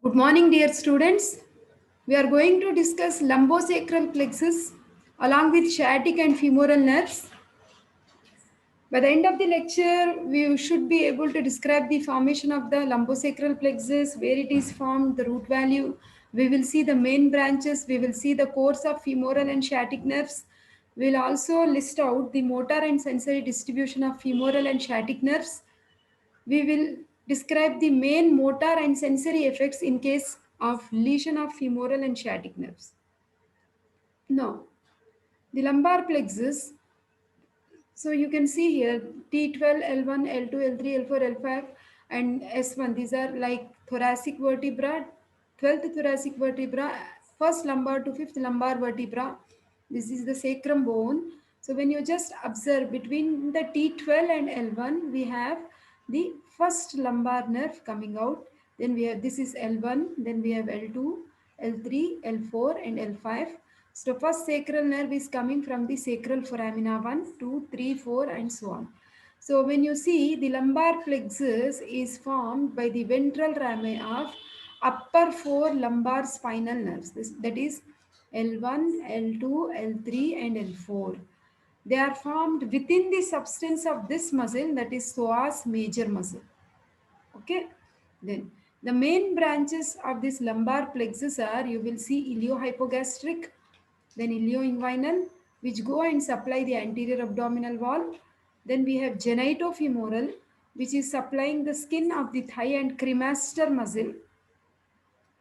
Good morning, dear students. We are going to discuss lumbosacral plexus along with sciatic and femoral nerves. By the end of the lecture, we should be able to describe the formation of the lumbosacral plexus, where it is formed, the root value. We will see the main branches. We will see the course of femoral and sciatic nerves. We will also list out the motor and sensory distribution of femoral and sciatic nerves. We will describe the main motor and sensory effects in case of lesion of femoral and sciatic nerves. Now, the lumbar plexus, so you can see here T12, L1, L2, L3, L4, L5 and S1. These are like thoracic vertebra, 12th thoracic vertebra, first lumbar to fifth lumbar vertebra. This is the sacrum bone. So when you just observe between the T12 and L1, we have the first lumbar nerve coming out. Then we have, this is L1, then we have L2, L3, L4 and L5. So first sacral nerve is coming from the sacral foramina 1, 2, 3, 4 and so on. So when you see the lumbar plexus is formed by the ventral rami of upper four lumbar spinal nerves. That is L1, L2, L3 and L4. They are formed within the substance of this muscle, that is psoas major muscle. Okay. Then the main branches of this lumbar plexus are, you will see iliohypogastric, then ilioinguinal, which go and supply the anterior abdominal wall. Then we have genitofemoral, which is supplying the skin of the thigh and cremaster muscle.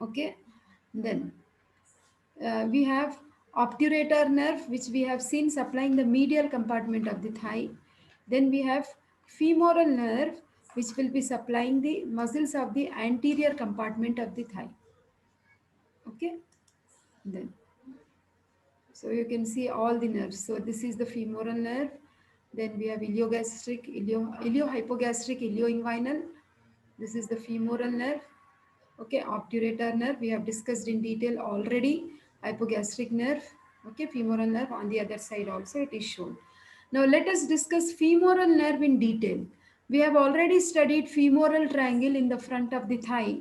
Okay. Then we have obturator nerve, which we have seen supplying the medial compartment of the thigh. Then we have femoral nerve, which will be supplying the muscles of the anterior compartment of the thigh. Okay. Then so you can see all the nerves. So this is the femoral nerve. Then we have iliogastric, iliohypogastric, ilioinguinal. This is the femoral nerve. Okay, obturator nerve we have discussed in detail already. Hypogastric nerve. Okay, femoral nerve on the other side also it is shown. Now let us discuss femoral nerve in detail. We have already studied femoral triangle in the front of the thigh.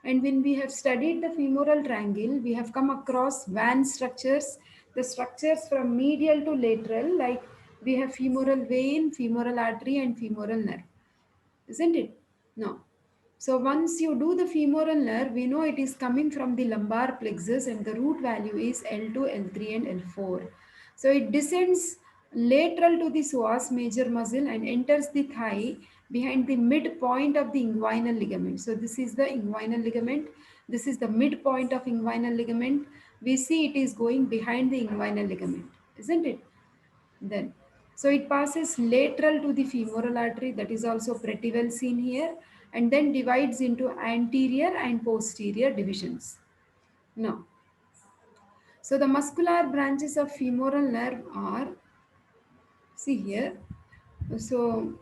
And when we have studied the femoral triangle, we have come across van structures, the structures from medial to lateral, like we have femoral vein, femoral artery, and femoral nerve. Isn't it? No. So once you do the femoral nerve, we know it is coming from the lumbar plexus and the root value is L2, L3 and L4. So it descends lateral to the psoas major muscle and enters the thigh behind the midpoint of the inguinal ligament. So this is the inguinal ligament. This is the midpoint of inguinal ligament. We see it is going behind the inguinal ligament, isn't it? Then, so it passes lateral to the femoral artery, that is also pretty well seen here, and then divides into anterior and posterior divisions. Now, so the muscular branches of femoral nerve are, see here, so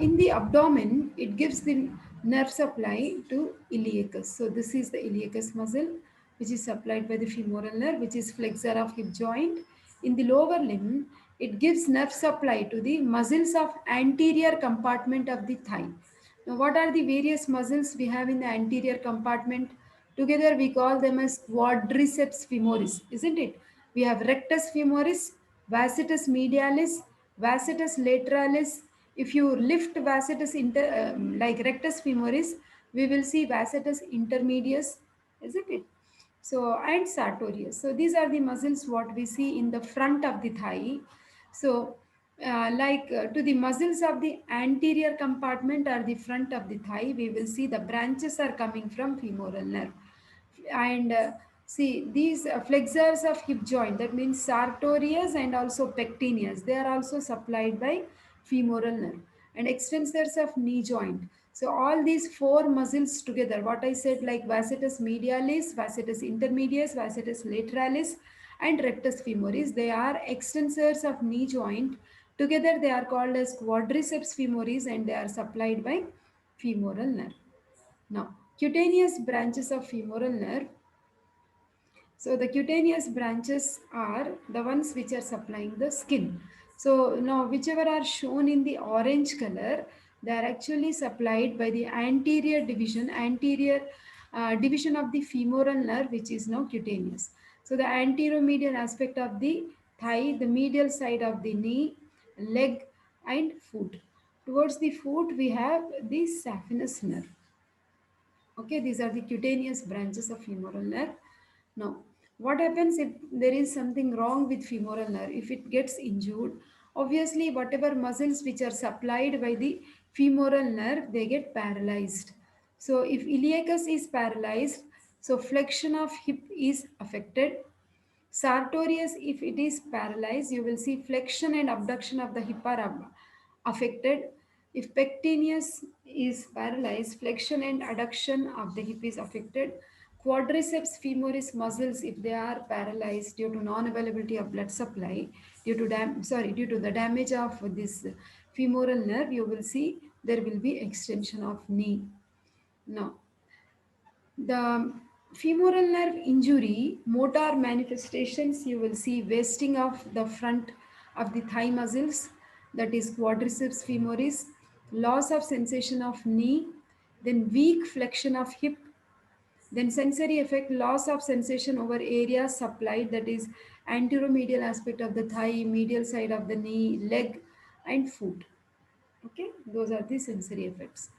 in the abdomen, it gives the nerve supply to iliacus. So this is the iliacus muscle, which is supplied by the femoral nerve, which is flexor of hip joint. In the lower limb, it gives nerve supply to the muscles of anterior compartment of the thigh. Now, what are the various muscles we have in the anterior compartment? Together, we call them as quadriceps femoris, isn't it? We have rectus femoris, vasetus medialis, vasetus lateralis. If you lift vasetus like rectus femoris, we will see vasetus intermedius, isn't it? So, and sartorius. So these are the muscles what we see in the front of the thigh. So to the muscles of the anterior compartment or the front of the thigh, we will see the branches are coming from femoral nerve. And see these flexors of hip joint, that means sartorius and also pectineus, they are also supplied by femoral nerve. And extensors of knee joint, so all these four muscles together, what I said, like vasetus medialis, vasetus intermedius, vasetus lateralis and rectus femoris, they are extensors of knee joint. Together they are called as quadriceps femoris and they are supplied by femoral nerve. Now, cutaneous branches of femoral nerve. So the cutaneous branches are the ones which are supplying the skin. So now whichever are shown in the orange color, they are actually supplied by the anterior division, anterior division of the femoral nerve, which is now cutaneous. So the anteromedial aspect of the thigh, the medial side of the knee, leg, and foot. Towards the foot, we have the saphenous nerve. Okay, these are the cutaneous branches of femoral nerve. Now, what happens if there is something wrong with femoral nerve? If it gets injured, obviously whatever muscles which are supplied by the femoral nerve, they get paralyzed. So if iliacus is paralyzed, so flexion of hip is affected. Sartorius, if it is paralyzed, you will see flexion and abduction of the hip are affected. If pectineus is paralyzed, flexion and adduction of the hip is affected. Quadriceps femoris muscles, if they are paralyzed due to non-availability of blood supply, due to the damage of this femoral nerve, you will see there will be extension of knee. Now, the femoral nerve injury, motor manifestations, you will see wasting of the front of the thigh muscles, that is quadriceps femoris, loss of sensation of knee, then weak flexion of hip, then sensory effect, loss of sensation over area supplied, that is anteromedial aspect of the thigh, medial side of the knee, leg, and foot. Okay, those are the sensory effects.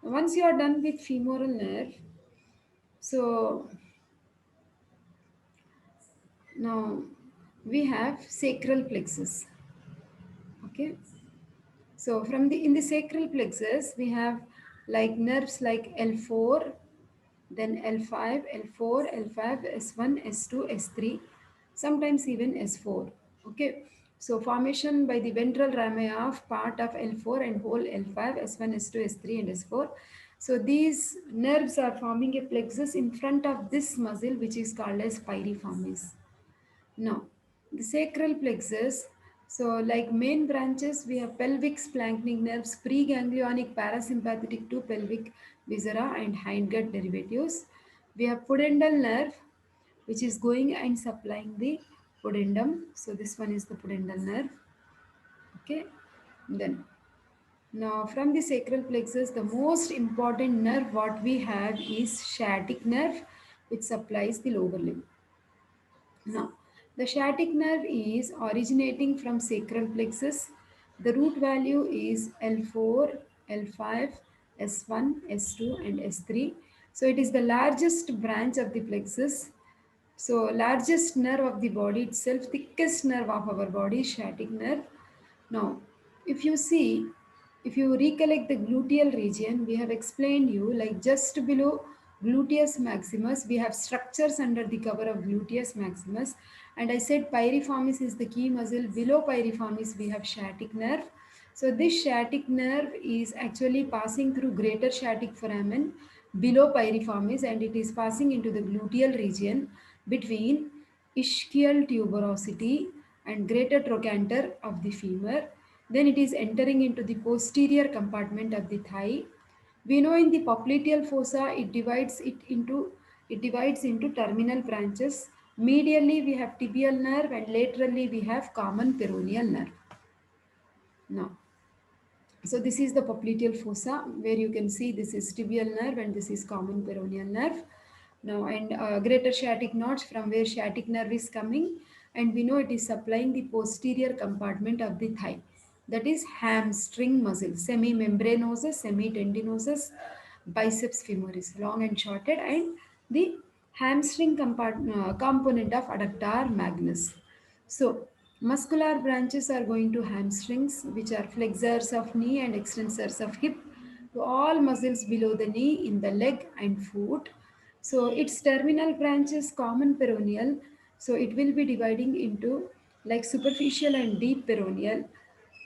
Once you are done with femoral nerve, so now we have sacral plexus. Okay, so from the in the sacral plexus we have like nerves like L4, then L5, L4, L5, S1, S2, S3, sometimes even S4. Okay, so formation by the ventral rami of part of L4 and whole L5, S1, S2, S3, and S4. So these nerves are forming a plexus in front of this muscle, which is called as piriformis. Now, the sacral plexus. So, like main branches, we have pelvic splanchnic nerves, preganglionic parasympathetic to pelvic viscera and hindgut derivatives. We have pudendal nerve, which is going and supplying the pudendum. So, this one is the pudendal nerve. Okay. Then, now from the sacral plexus, the most important nerve what we have is sciatic nerve, which supplies the lower limb. Now, the sciatic nerve is originating from sacral plexus. The root value is L4, L5, S1, S2, and S3. So, it is the largest branch of the plexus. So, largest nerve of the body itself, thickest nerve of our body, sciatic nerve. Now, if you see, if you recollect the gluteal region, we have explained you like just below gluteus maximus, we have structures under the cover of gluteus maximus. And I said piriformis is the key muscle. Below piriformis, we have sciatic nerve. So this sciatic nerve is actually passing through greater sciatic foramen below piriformis, and it is passing into the gluteal region between ischial tuberosity and greater trochanter of the femur. Then it is entering into the posterior compartment of the thigh. We know in the popliteal fossa it divides into terminal branches. Medially we have tibial nerve and laterally we have common peroneal nerve. Now, so this is the popliteal fossa where you can see this is tibial nerve and this is common peroneal nerve. Now, and greater sciatic notch from where sciatic nerve is coming, and we know it is supplying the posterior compartment of the thigh. That is hamstring muscle, semi-membranosus, semi-tendinosus, biceps femoris, long and shorted, and the hamstring component of adductor magnus. So, muscular branches are going to hamstrings, which are flexors of knee and extensors of hip, to all muscles below the knee in the leg and foot. So, its terminal branches common peroneal. So, it will be dividing into like superficial and deep peroneal.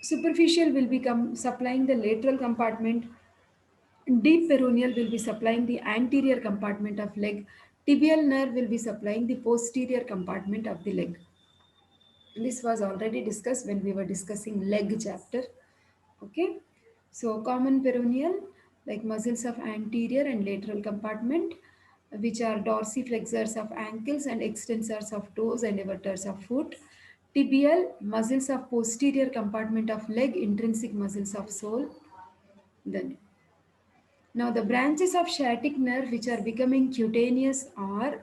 Superficial will become supplying the lateral compartment. Deep peroneal will be supplying the anterior compartment of leg. Tibial nerve will be supplying the posterior compartment of the leg. This was already discussed when we were discussing leg chapter. Okay, so common peroneal, like muscles of anterior and lateral compartment, which are dorsiflexors of ankles and extensors of toes and everters of foot. Tibial, muscles of posterior compartment of leg, intrinsic muscles of sole. Then Now, the branches of sciatic nerve which are becoming cutaneous are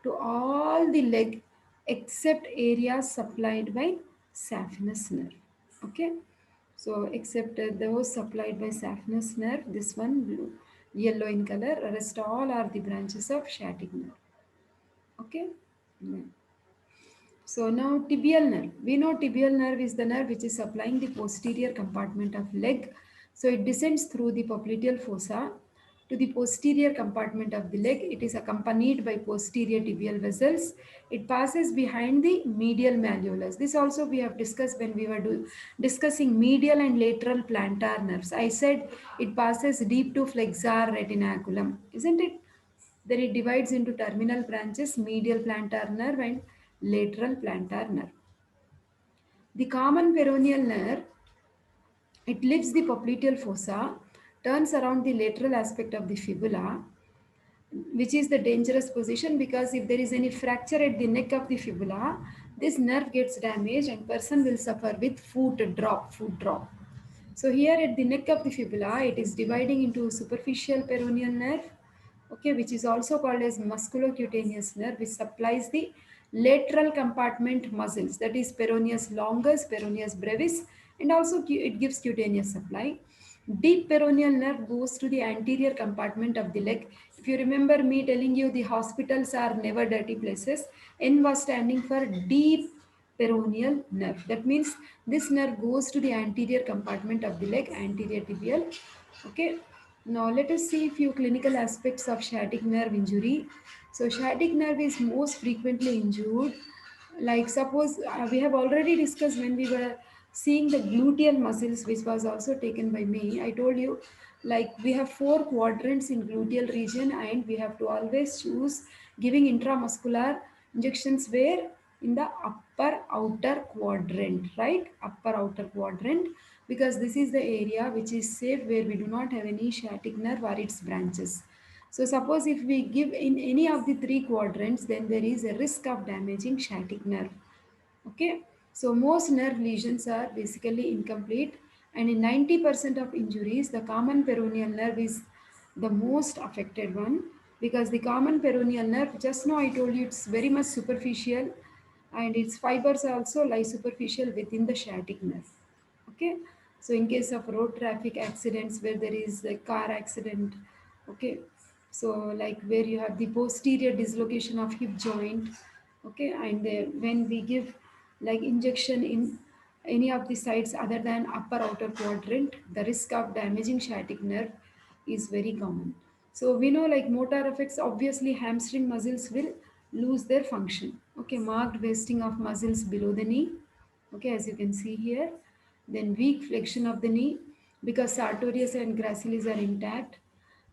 to all the leg except areas supplied by saphenous nerve. Okay, so except those supplied by saphenous nerve, this one blue, yellow in color, rest all are the branches of sciatic nerve. Okay. Mm. So now tibial nerve. We know tibial nerve is the nerve which is supplying the posterior compartment of leg. So it descends through the popliteal fossa to the posterior compartment of the leg. It is accompanied by posterior tibial vessels. It passes behind the medial malleolus. This also we have discussed when we were discussing medial and lateral plantar nerves. I said it passes deep to flexor retinaculum, isn't it? Then it divides into terminal branches, medial plantar nerve and lateral plantar nerve. The common peroneal nerve, it leaves the popliteal fossa, turns around the lateral aspect of the fibula, which is the dangerous position because if there is any fracture at the neck of the fibula, this nerve gets damaged and person will suffer with foot drop. So here at the neck of the fibula, it is dividing into superficial peroneal nerve, okay, which is also called as musculocutaneous nerve, which supplies the lateral compartment muscles, that is peroneus longus, peroneus brevis, and also it gives cutaneous supply. Deep peroneal nerve goes to the anterior compartment of the leg. If you remember me telling you the hospitals are never dirty places, N was standing for deep peroneal nerve. That means this nerve goes to the anterior compartment of the leg, anterior tibial. Okay. Now let us see a few clinical aspects of sciatic nerve injury. So sciatic nerve is most frequently injured. Like suppose we have already discussed when we were seeing the gluteal muscles, which was also taken by me. I told you like we have four quadrants in gluteal region and we have to always choose giving intramuscular injections where in the upper outer quadrant, right? Upper outer quadrant, because this is the area which is safe where we do not have any sciatic nerve or its branches. So suppose if we give in any of the three quadrants, then there is a risk of damaging sciatic nerve. Okay, so most nerve lesions are basically incomplete, and in 90% of injuries, the common peroneal nerve is the most affected one because the common peroneal nerve, just now I told you it's very much superficial and its fibers also lie superficial within the sciatic nerve. Okay, so in case of road traffic accidents where there is a car accident, okay, so like where you have the posterior dislocation of hip joint, okay, and when we give like injection in any of the sites other than upper outer quadrant, the risk of damaging sciatic nerve is very common. So we know like motor effects, obviously hamstring muscles will lose their function. Okay, marked wasting of muscles below the knee. Okay, as you can see here. Then weak flexion of the knee because sartorius and gracilis are intact.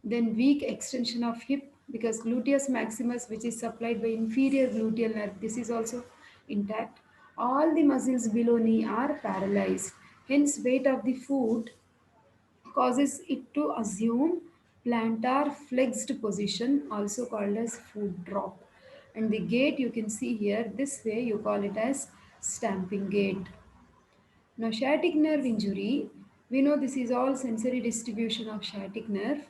Then weak extension of hip because gluteus maximus, which is supplied by inferior gluteal nerve, this is also intact. All the muscles below knee are paralyzed. Hence, weight of the foot causes it to assume plantar flexed position, also called as foot drop. And the gait you can see here, this way you call it as stamping gait. Now, sciatic nerve injury, we know this is all sensory distribution of sciatic nerve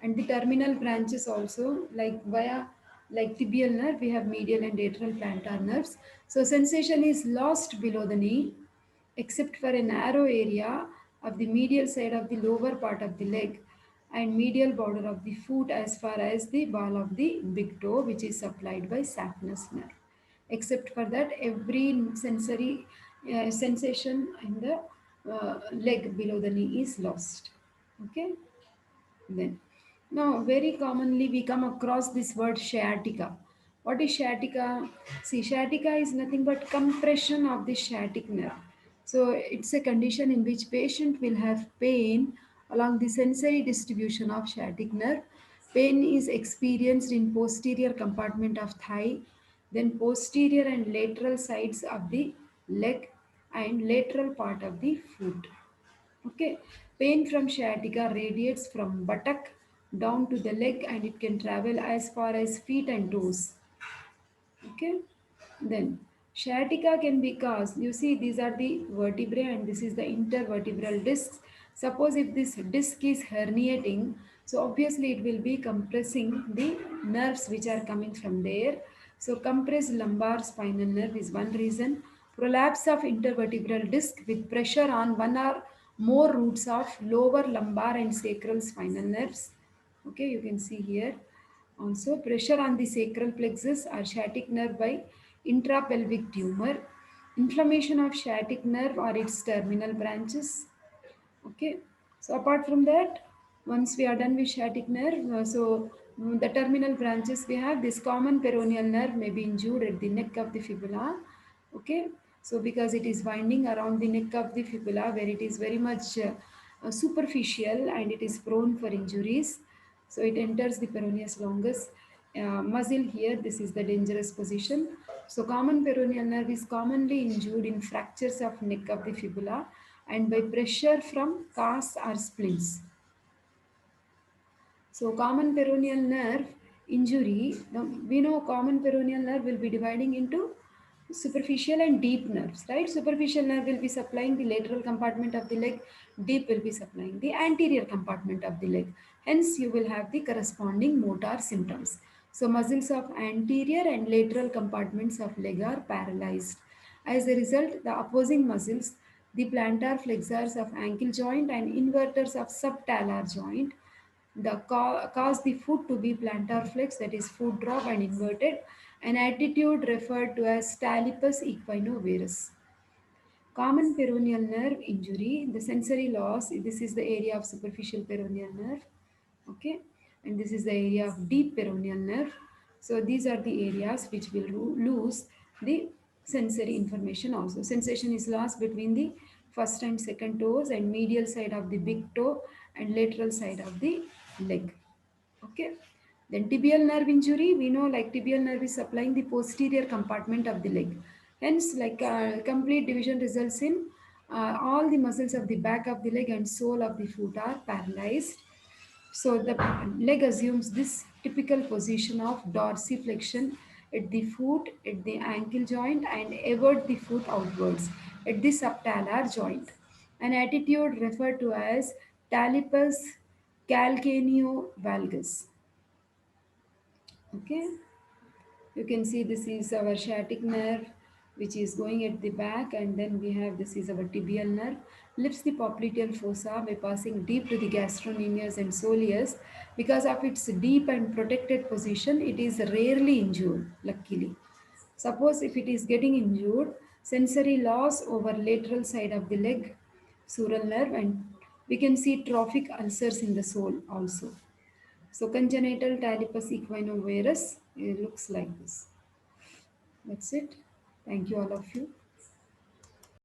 and the terminal branches also like via like tibial nerve, we have medial and lateral plantar nerves. So, sensation is lost below the knee except for a narrow area of the medial side of the lower part of the leg and medial border of the foot as far as the ball of the big toe, which is supplied by saphenous nerve. Except for that, every sensory sensation in the leg below the knee is lost. Okay, then now very commonly we come across this word sciatica. What is sciatica? See, sciatica is nothing but compression of the sciatic nerve. So it's a condition in which patient will have pain along the sensory distribution of sciatic nerve. Pain is experienced in posterior compartment of thigh, then posterior and lateral sides of the leg and lateral part of the foot. Okay, pain from sciatica radiates from buttock down to the leg and it can travel as far as feet and toes. Okay, then sciatica can be caused. You see, these are the vertebrae and this is the intervertebral discs. Suppose if this disc is herniating, So obviously it will be compressing the nerves which are coming from there. So compressed lumbar spinal nerve is one reason. Prolapse of intervertebral disc with pressure on one or more roots of lower lumbar and sacral spinal nerves. Okay, you can see here. Also, pressure on the sacral plexus or sciatic nerve by intrapelvic tumor, inflammation of sciatic nerve or its terminal branches. Okay, so apart from that, once we are done with sciatic nerve, the terminal branches we have this common peroneal nerve may be injured at the neck of the fibula. Okay, so because it is winding around the neck of the fibula where it is very much superficial and it is prone for injuries. So it enters the peroneus longus muscle here. This is the dangerous position. So common peroneal nerve is commonly injured in fractures of neck of the fibula and by pressure from cars or splints. So common peroneal nerve injury, now we know common peroneal nerve will be dividing into superficial and deep nerves, right? Superficial nerve will be supplying the lateral compartment of the leg, deep will be supplying the anterior compartment of the leg. Hence, you will have the corresponding motor symptoms. So muscles of anterior and lateral compartments of leg are paralyzed. As a result, the opposing muscles, the plantar flexors of ankle joint and inverters of subtalar joint, cause the foot to be plantar flex, that is foot drop and inverted, an attitude referred to as talipus equinovarus. Common peroneal nerve injury, the sensory loss, this is the area of superficial peroneal nerve, okay, and this is the area of deep peroneal nerve. So these are the areas which will lose the sensory information also. Sensation is lost between the first and second toes and medial side of the big toe and lateral side of the leg. Okay. Then tibial nerve injury, we know like tibial nerve is supplying the posterior compartment of the leg. Hence, complete division results in all the muscles of the back of the leg and sole of the foot are paralyzed. So the leg assumes this typical position of dorsiflexion at the foot, at the ankle joint, and evert the foot outwards at the subtalar joint. An attitude referred to as talipus calcaneovalgus. Okay, you can see this is our sciatic nerve which is going at the back, and then we have this is our tibial nerve lifts the popliteal fossa by passing deep to the gastrocnemius and soleus. Because of its deep and protected position, it is rarely injured, luckily. Suppose if it is getting injured, sensory loss over lateral side of the leg, sural nerve, and we can see trophic ulcers in the sole also. So congenital talipus equinovarus, it looks like this. That's it. Thank you all of you.